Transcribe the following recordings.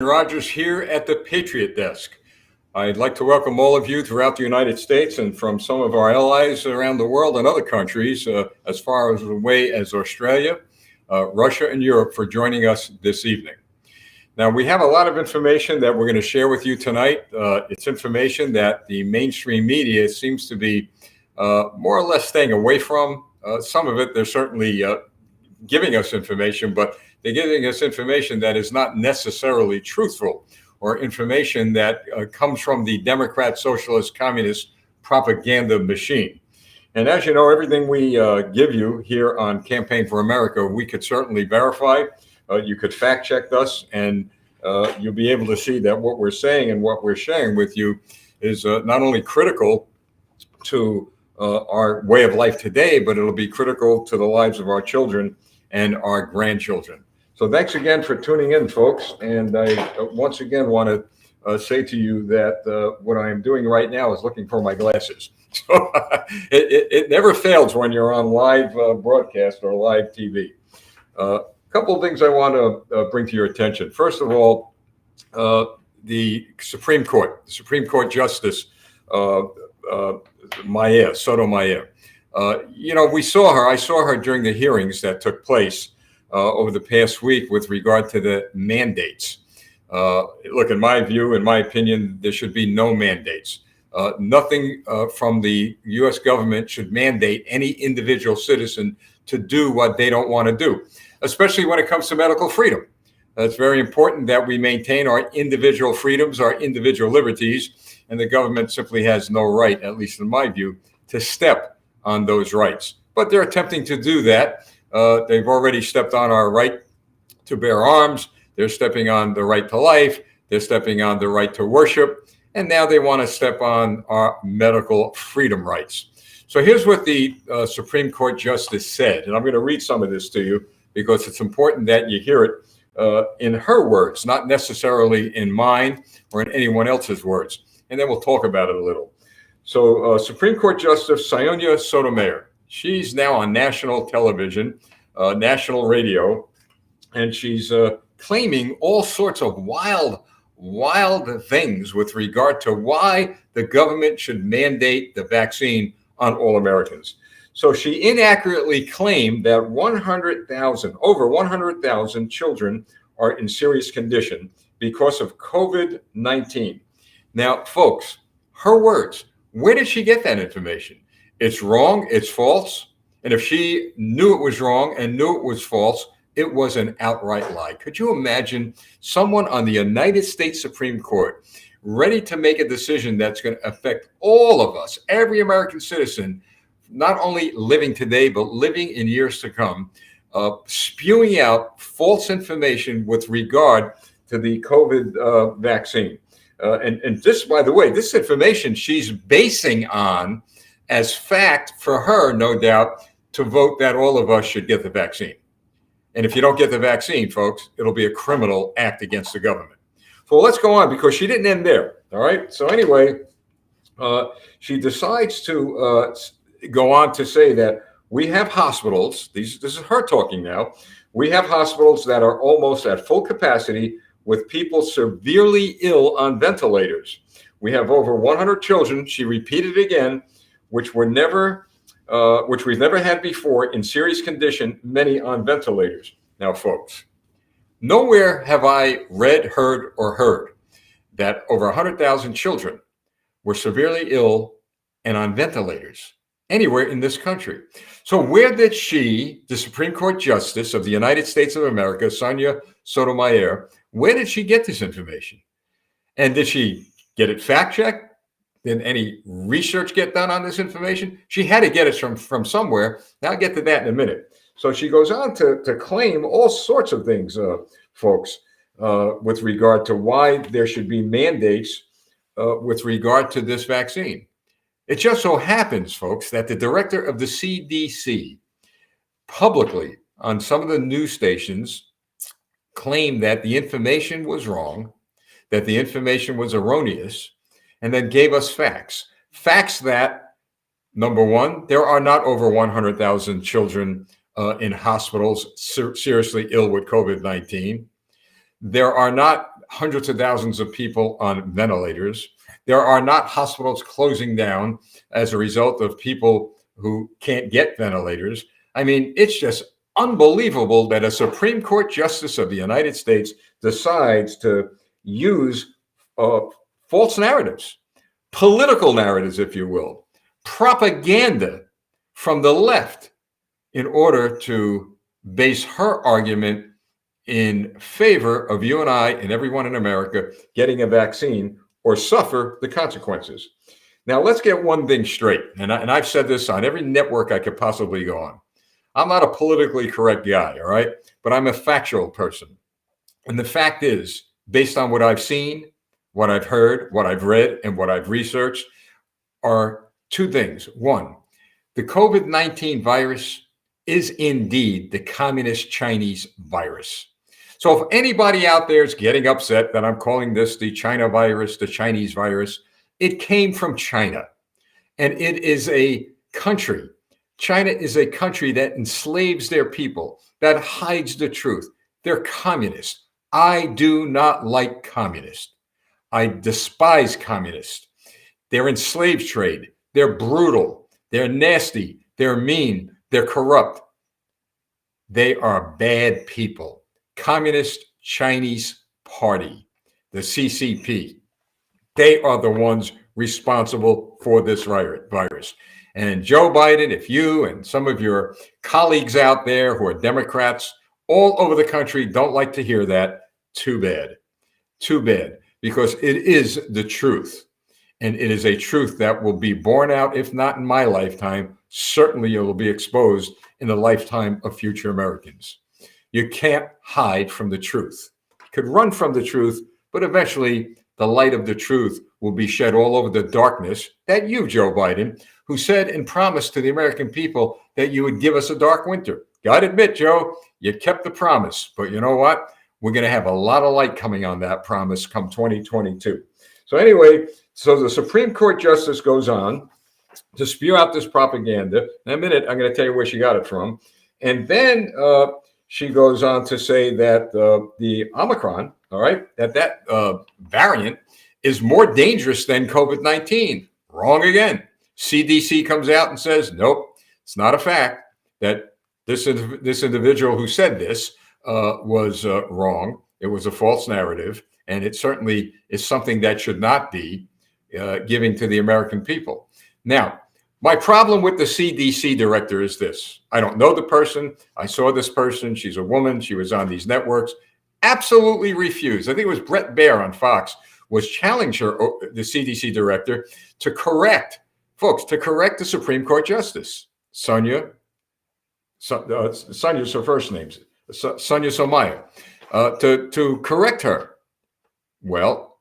Rogers here at the Patriot Desk. I'd like to welcome all of you throughout the United States and from some of our allies around the world and other countries as far as away as Australia, Russia, and Europe for joining us this evening. Now, we have a lot of information that we're going to share with you tonight. It's information that the mainstream media seems to be more or less staying away from. Some of it, they're certainly giving us information, but they're giving us information that is not necessarily truthful or information that comes from the Democrat, Socialist, Communist propaganda machine. And as you know, everything we give you here on Campaign for America, we could certainly verify. You could fact check us, and you'll be able to see that what we're saying and what we're sharing with you is not only critical to our way of life today, but it'll be critical to the lives of our children and our grandchildren. So thanks again for tuning in, folks. And I once again want to say to you that what I am doing right now is looking for my glasses. So it never fails when you're on live broadcast or live TV. A couple of things I want to bring to your attention. First of all, the Supreme Court Justice Sotomayor. We saw her. I saw her during the hearings that took place over the past week with regard to the mandates. Look, in my view, in my opinion, there should be no mandates. Nothing from the U.S. government should mandate any individual citizen to do what they don't want to do, especially when it comes to medical freedom. It's very important that we maintain our individual freedoms, our individual liberties, and the government simply has no right, at least in my view, to step on those rights. But they're attempting to do that. They've already stepped on our right to bear arms. They're stepping on the right to life. They're stepping on the right to worship. And now they want to step on our medical freedom rights. So here's what the Supreme Court Justice said. And I'm going to read some of this to you because it's important that you hear it in her words, not necessarily in mine or in anyone else's words. And then we'll talk about it a little. So Supreme Court Justice Sonia Sotomayor, she's now on national television, national radio, and she's claiming all sorts of wild things with regard to why the government should mandate the vaccine on all Americans. So she inaccurately claimed that over 100,000 children are in serious condition because of COVID-19. Now, folks, her words, where did she get that information? It's wrong, it's false. And if she knew it was wrong and knew it was false, it was an outright lie. Could you imagine someone on the United States Supreme Court ready to make a decision that's going to affect all of us, every American citizen, not only living today, but living in years to come, spewing out false information with regard to the COVID vaccine? And this, by the way, this information she's basing on as fact for her, no doubt, to vote that all of us should get the vaccine. And if you don't get the vaccine, folks, it'll be a criminal act against the government. So let's go on, because she didn't end there. All right. So anyway, she decides to go on to say that we have hospitals. This is her talking now. We have hospitals that are almost at full capacity with people severely ill on ventilators. We have over 100 children, she repeated again, which we've never had before in serious condition, many on ventilators. Now, folks, nowhere have I read, heard that over 100,000 children were severely ill and on ventilators anywhere in this country. So where did she, the Supreme Court Justice of the United States of America, Sonia Sotomayor, where did she get this information? And did she get it fact-checked? Did any research get done on this information? She had to get it from somewhere. Now I'll get to that in a minute. So she goes on to claim all sorts of things, folks, with regard to why there should be mandates with regard to this vaccine. It just so happens, folks, that the director of the CDC publicly on some of the news stations claimed that the information was wrong, that the information was erroneous, and then gave us facts. Facts that, number one, there are not over 100,000 children in hospitals seriously ill with COVID-19. There are not hundreds of thousands of people on ventilators. There are not hospitals closing down as a result of people who can't get ventilators. I mean, it's just unbelievable that a Supreme Court justice of the United States decides to use false narratives, political narratives, if you will, propaganda from the left in order to base her argument in favor of you and I and everyone in America getting a vaccine or suffer the consequences. Now, let's get one thing straight. And I've said this on every network I could possibly go on. I'm not a politically correct guy, all right? But I'm a factual person. And the fact is, based on what I've seen, what I've heard, what I've read, and what I've researched, are two things. One, the COVID-19 virus is indeed the communist Chinese virus. So if anybody out there is getting upset that I'm calling this the China virus, the Chinese virus, it came from China. And it is a country. China is a country that enslaves their people, that hides the truth. They're communist. I do not like communists. I despise communists. They're in slave trade. They're brutal. They're nasty. They're mean. They're corrupt. They are bad people. Communist Chinese Party, the CCP. They are the ones responsible for this virus. And Joe Biden, if you and some of your colleagues out there who are Democrats all over the country don't like to hear that, too bad. Too bad, because it is the truth. And it is a truth that will be borne out, if not in my lifetime, certainly it will be exposed in the lifetime of future Americans. You can't hide from the truth. You could run from the truth, but eventually the light of the truth will be shed all over the darkness that you, Joe Biden, who said and promised to the American people that you would give us a dark winter. Got to admit, Joe, you kept the promise. But you know what? We're going to have a lot of light coming on that promise come 2022. So anyway, so the Supreme Court justice goes on to spew out this propaganda. In a minute, I'm going to tell you where she got it from. And then she goes on to say that the Omicron, all right, that variant is more dangerous than COVID-19. Wrong again. CDC comes out and says, nope, it's not a fact that this individual who said this was wrong. It was a false narrative. And it certainly is something that should not be giving to the American people. Now, my problem with the CDC director is this. I don't know the person. I saw this person. She's a woman. She was on these networks. Absolutely refused. I think it was Brett Baer on Fox was challenging her, the CDC director, to correct the Supreme Court Justice, Sonya's her first name, Sonia Sotomayor, to correct her. Well,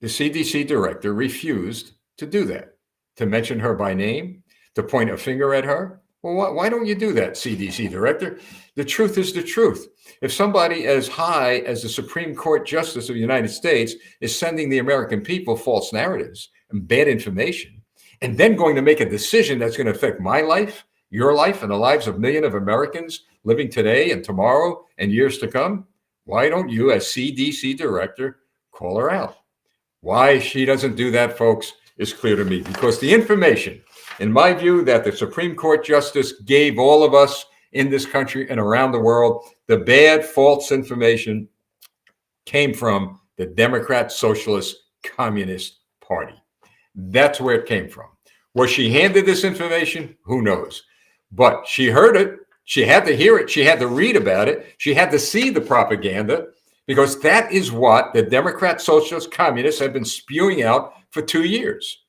the CDC director refused to do that, to mention her by name, to point a finger at her. Well, why don't you do that, CDC director? The truth is the truth. If somebody as high as the Supreme Court Justice of the United States is sending the American people false narratives and bad information, and then going to make a decision that's going to affect my life, your life, and the lives of millions of Americans living today and tomorrow and years to come, why don't you, as CDC director, call her out? Why she doesn't do that, folks, is clear to me, because the information, in my view, that the Supreme Court Justice gave all of us in this country and around the world, the bad, false information came from the Democrat Socialist Communist Party. That's where it came from. Was she handed this information? Who knows? But she heard it. She had to hear it. She had to read about it. She had to see the propaganda, because that is what the Democrat Socialist Communists have been spewing out for 2 years,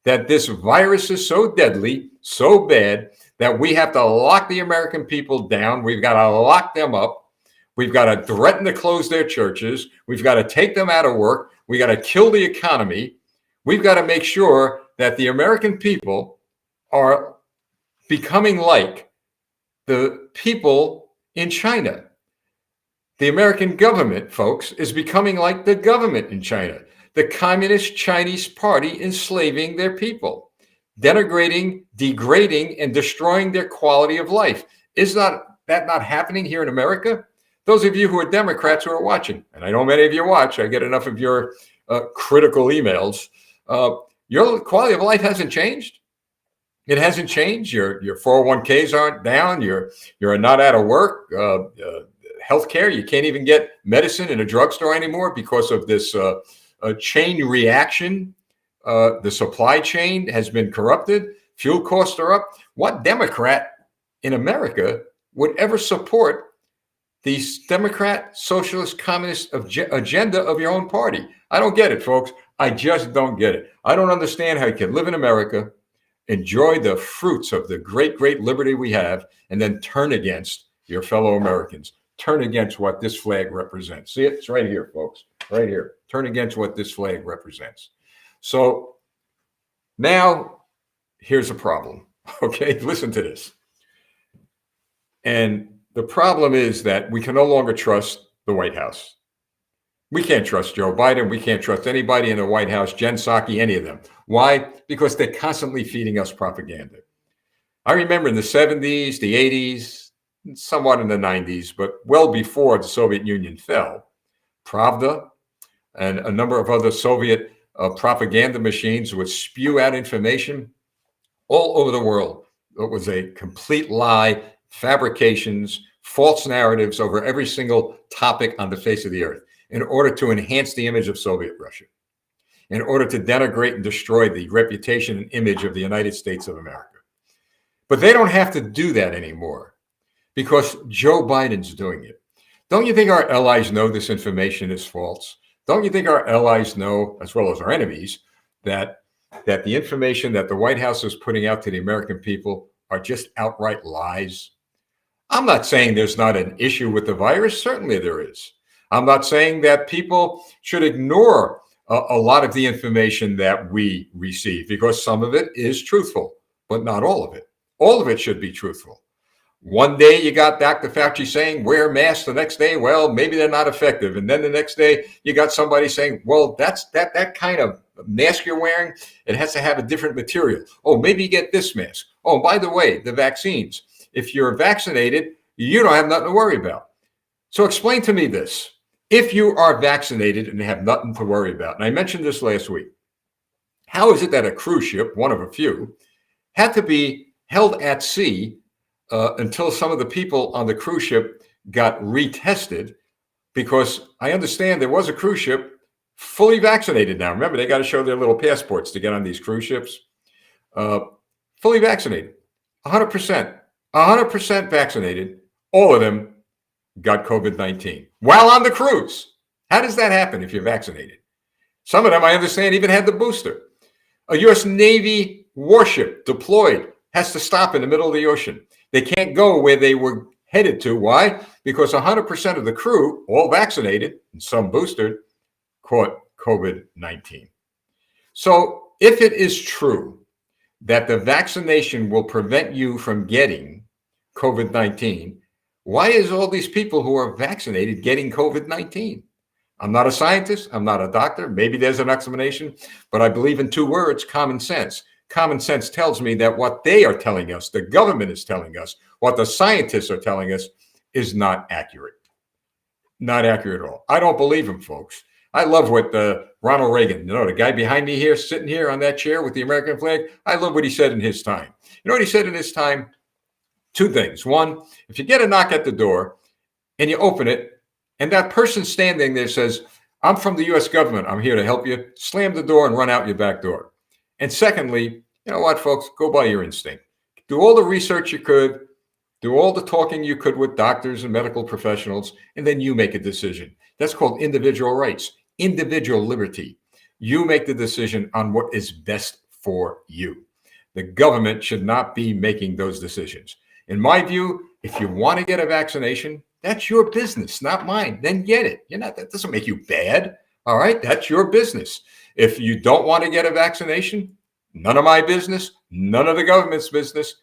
that this virus is so deadly, so bad, that we have to lock the American people down. We've got to lock them up. We've got to threaten to close their churches. We've got to take them out of work. We got to kill the economy. We've got to make sure that the American people are becoming like the people in China. The American government, folks, is becoming like the government in China. The Communist Chinese Party enslaving their people, denigrating, degrading, and destroying their quality of life. Is that not happening here in America? Those of you who are Democrats who are watching, and I know many of you watch, I get enough of your critical emails. Your quality of life hasn't changed. It hasn't changed. Your 401ks aren't down. You're not out of work. Healthcare, you can't even get medicine in a drugstore anymore because of this chain reaction. The supply chain has been corrupted. Fuel costs are up. What Democrat in America would ever support the Democrat, Socialist, Communist agenda of your own party? I don't get it, folks. I just don't get it. I don't understand how you can live in America, enjoy the fruits of the great, great liberty we have, and then turn against your fellow Americans. Turn against what this flag represents. See it? It's right here, folks. Right here. Turn against what this flag represents. So now here's a problem. Okay, listen to this. And the problem is that we can no longer trust the White House. We can't trust Joe Biden. We can't trust anybody in the White House, Jen Psaki, any of them. Why? Because they're constantly feeding us propaganda. I remember in the 70s, the 80s, somewhat in the 90s, but well before the Soviet Union fell, Pravda and a number of other Soviet propaganda machines would spew out information all over the world. It was a complete lie, fabrications, false narratives over every single topic on the face of the earth in order to enhance the image of Soviet Russia, in order to denigrate and destroy the reputation and image of the United States of America. But they don't have to do that anymore because Joe Biden's doing it. Don't you think our allies know this information is false? Don't you think our allies know, as well as our enemies, that the information that the White House is putting out to the American people are just outright lies? I'm not saying there's not an issue with the virus. Certainly there is. I'm not saying that people should ignore a lot of the information that we receive because some of it is truthful, but not all of it. All of it should be truthful. One day you got Dr. Fauci saying wear masks. The next day, well, maybe they're not effective. And then the next day you got somebody saying, well, that kind of mask you're wearing, it has to have a different material. Oh, maybe you get this mask. Oh, by the way, the vaccines. If you're vaccinated, you don't have nothing to worry about. So explain to me this. If you are vaccinated and have nothing to worry about, and I mentioned this last week, how is it that a cruise ship, one of a few, had to be held at sea until some of the people on the cruise ship got retested? Because I understand there was a cruise ship fully vaccinated now. Remember, they got to show their little passports to get on these cruise ships. Fully vaccinated, 100% vaccinated. All of them got COVID-19 while on the cruise. How does that happen if you're vaccinated? Some of them, I understand, even had the booster. A U.S. Navy warship deployed has to stop in the middle of the ocean. They can't go where they were headed to. Why? Because 100% of the crew, all vaccinated and some boosted, caught COVID-19. So if it is true that the vaccination will prevent you from getting COVID-19, why is all these people who are vaccinated getting COVID-19? I'm not a scientist. I'm not a doctor. Maybe there's an explanation, but I believe in two words: common sense. Common sense tells me that what they are telling us, the government is telling us, what the scientists are telling us is not accurate. Not accurate at all. I don't believe them, folks. I love what Ronald Reagan, the guy behind me here, sitting here on that chair with the American flag, I love what he said in his time. You know what he said in his time? Two things. One, if you get a knock at the door and you open it and that person standing there says, I'm from the U.S. government, I'm here to help you, slam the door and run out your back door. And secondly, you know what, folks, go by your instinct. Do all the research you could, do all the talking you could with doctors and medical professionals, and then you make a decision. That's called individual rights, individual liberty. You make the decision on what is best for you. The government should not be making those decisions. In my view, if you want to get a vaccination, that's your business, not mine. Then get it. That doesn't make you bad. All right, that's your business. If you don't want to get a vaccination, none of my business, none of the government's business.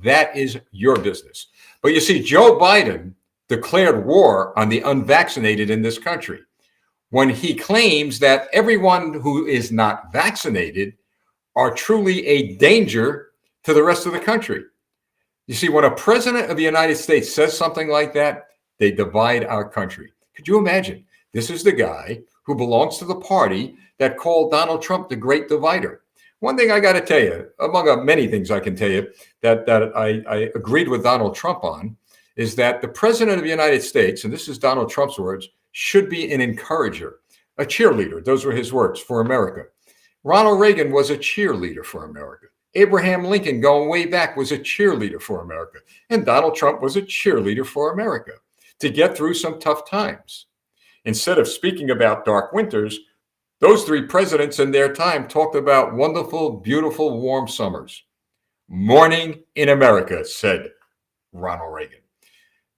That is your business. But you see, Joe Biden declared war on the unvaccinated in this country when he claims that everyone who is not vaccinated are truly a danger to the rest of the country. You see, when a president of the United States says something like that, They divide our country. Could you imagine? This is the guy who belongs to the party that called Donald Trump the great divider. One thing I got to tell you, among many things I can tell you that I agreed with Donald Trump on, is that the president of the United States, and this is Donald Trump's words, should be an encourager, a cheerleader. Those were his words for America. Ronald Reagan was a cheerleader for America. Abraham Lincoln, going way back, was a cheerleader for America. And Donald Trump was a cheerleader for America to get through some tough times. Instead of speaking about dark winters, those three presidents in their time talked about wonderful, beautiful, warm summers. Morning in America, said Ronald Reagan.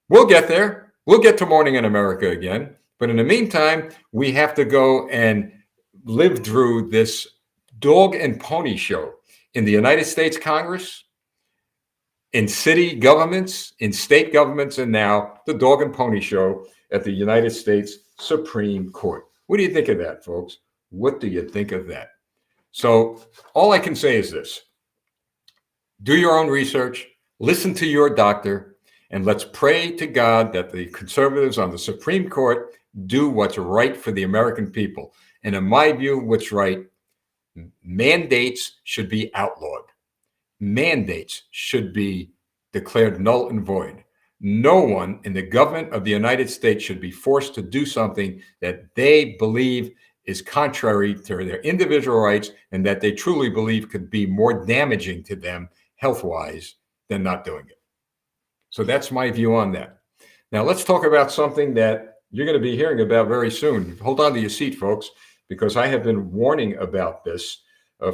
We'll get there. We'll get to morning in America again. But in the meantime, we have to go and live through this dog and pony show in the United States Congress, in city governments, in state governments, and now the dog and pony show at the United States Supreme Court. What do you think of that, folks? What do you think of that? So all I can say is this. Do your own research, listen to your doctor, and let's pray to God that the conservatives on the Supreme Court do what's right for the American people. And in my view, what's right, mandates should be outlawed. Mandates should be declared null and void. No one in the government of the United States should be forced to do something that they believe is contrary to their individual rights and that they truly believe could be more damaging to them health-wise than not doing it. So that's my view on that. Now let's talk about something that you're going to be hearing about very soon. Hold on to your seat, folks, because I have been warning about this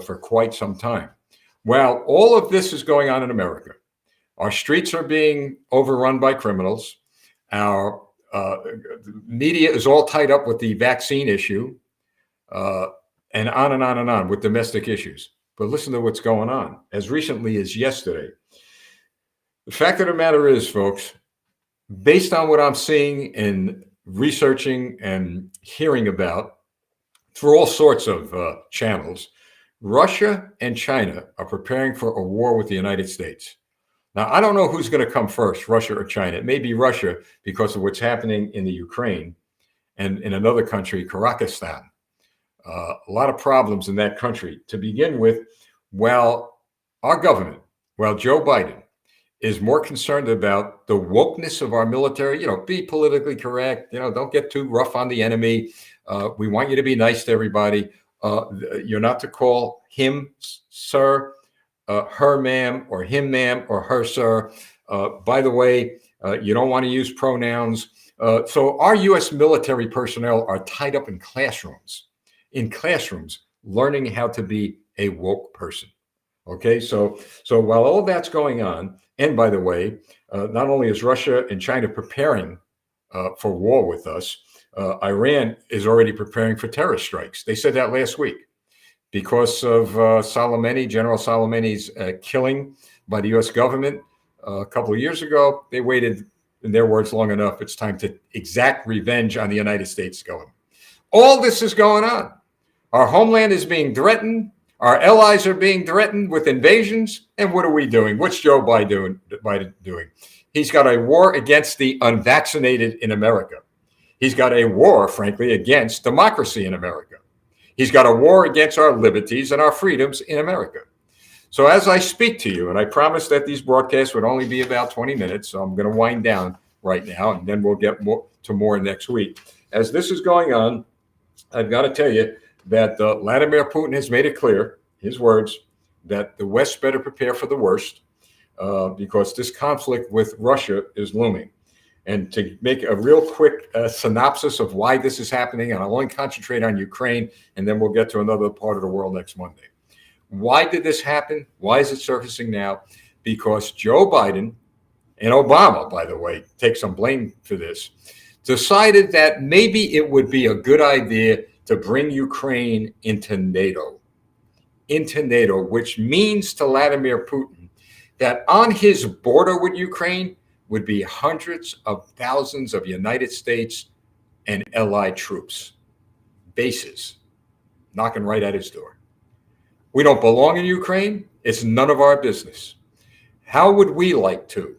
for quite some time. While all of this is going on in America, our streets are being overrun by criminals. Our media is all tied up with the vaccine issue, and on and on and on with domestic issues. But listen to what's going on. As recently as yesterday, the fact of the matter is, folks, based on what I'm seeing and researching and hearing about through all sorts of channels, Russia and China are preparing for a war with the United States. Now, I don't know who's going to come first, Russia or China. It may be Russia because of what's happening in the Ukraine and in another country, Kazakhstan. A lot of problems in that country. To begin with, while our government, while Joe Biden is more concerned about the wokeness of our military, be politically correct, don't get too rough on the enemy. We want you to be nice to everybody. You're not to call him sir, her ma'am, or him ma'am, or her sir. By the way, you don't want to use pronouns. So our U.S. military personnel are tied up in classrooms, learning how to be a woke person. Okay, so while all that's going on, and by the way, not only is Russia and China preparing for war with us, Iran is already preparing for terrorist strikes. They said that last week because of Soleimani, General Soleimani's killing by the U.S. government a couple of years ago. They waited, in their words, long enough. It's time to exact revenge on the United States government. All this is going on. Our homeland is being threatened. Our allies are being threatened with invasions. And what are we doing? What's Joe Biden doing? He's got a war against the unvaccinated in America. He's got a war, frankly, against democracy in America. He's got a war against our liberties and our freedoms in America. So as I speak to you, and I promised that these broadcasts would only be about 20 minutes, so I'm going to wind down right now, and then we'll get to more next week. As this is going on, I've got to tell you that Vladimir Putin has made it clear, his words, that the West better prepare for the worst because this conflict with Russia is looming. And to make a real quick synopsis of why this is happening, and I'll only concentrate on Ukraine, and then we'll get to another part of the world next Monday. Why did this happen? Why is it surfacing now? Because Joe Biden and Obama, by the way, take some blame for this, decided that maybe it would be a good idea to bring Ukraine into NATO, which means to Vladimir Putin that on his border with Ukraine would be hundreds of thousands of United States and allied troops, bases, knocking right at his door. We don't belong in Ukraine. It's none of our business. How would we like to,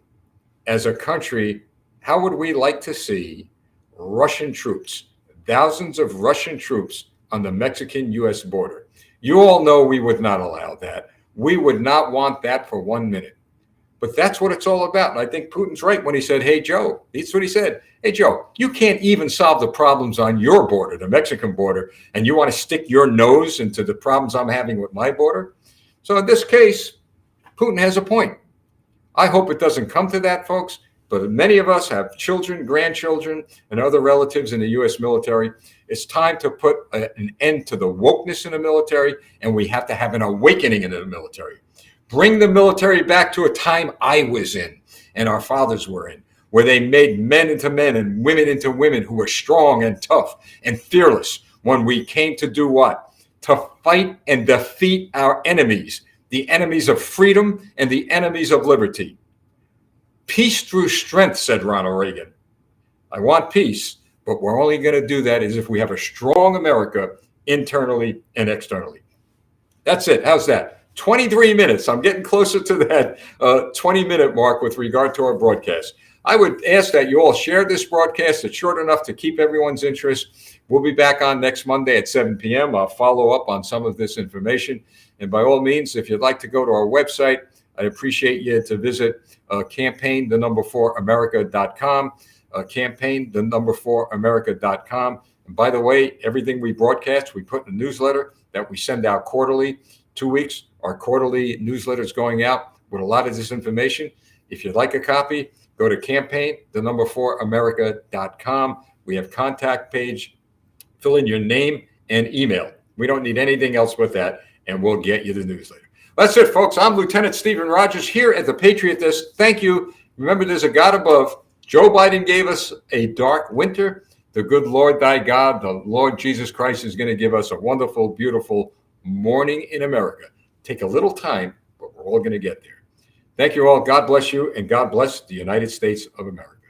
as a country, how would we like to see Russian troops, thousands of Russian troops on the Mexican-U.S. border? You all know we would not allow that. We would not want that for 1 minute. But that's what it's all about. And I think Putin's right when he said, hey, Joe, that's what he said. Hey, Joe, you can't even solve the problems on your border, the Mexican border, and you want to stick your nose into the problems I'm having with my border? So in this case, Putin has a point. I hope it doesn't come to that, folks. But many of us have children, grandchildren, and other relatives in the U.S. military. It's time to put an end to the wokeness in the military, and we have to have an awakening in the military. Bring the military back to a time I was in and our fathers were in, where they made men into men and women into women who were strong and tough and fearless when we came to do what? To fight and defeat our enemies, the enemies of freedom and the enemies of liberty. Peace through strength, said Ronald Reagan. I want peace, but we're only going to do that is if we have a strong America internally and externally. That's it. How's that? 23 minutes. I'm getting closer to that 20-minute mark with regard to our broadcast. I would ask that you all share this broadcast. It's short enough to keep everyone's interest. We'll be back on next Monday at 7 p.m. I'll follow up on some of this information. And by all means, if you'd like to go to our website, I'd appreciate you to visit campaign4america.com, campaign4america.com. And by the way, everything we broadcast, we put in a newsletter that we send out quarterly, 2 weeks. Our quarterly newsletter is going out with a lot of this information. If you'd like a copy, go to campaign4america.com. We have contact page. Fill in your name and email. We don't need anything else with that, and we'll get you the newsletter. That's it, folks. I'm Lieutenant Stephen Rogers here at the Patriot Desk. Thank you. Remember, there's a God above. Joe Biden gave us a dark winter. The good Lord thy God, the Lord Jesus Christ, is going to give us a wonderful, beautiful morning in America. Take a little time, but we're all going to get there. Thank you all. God bless you, and God bless the United States of America.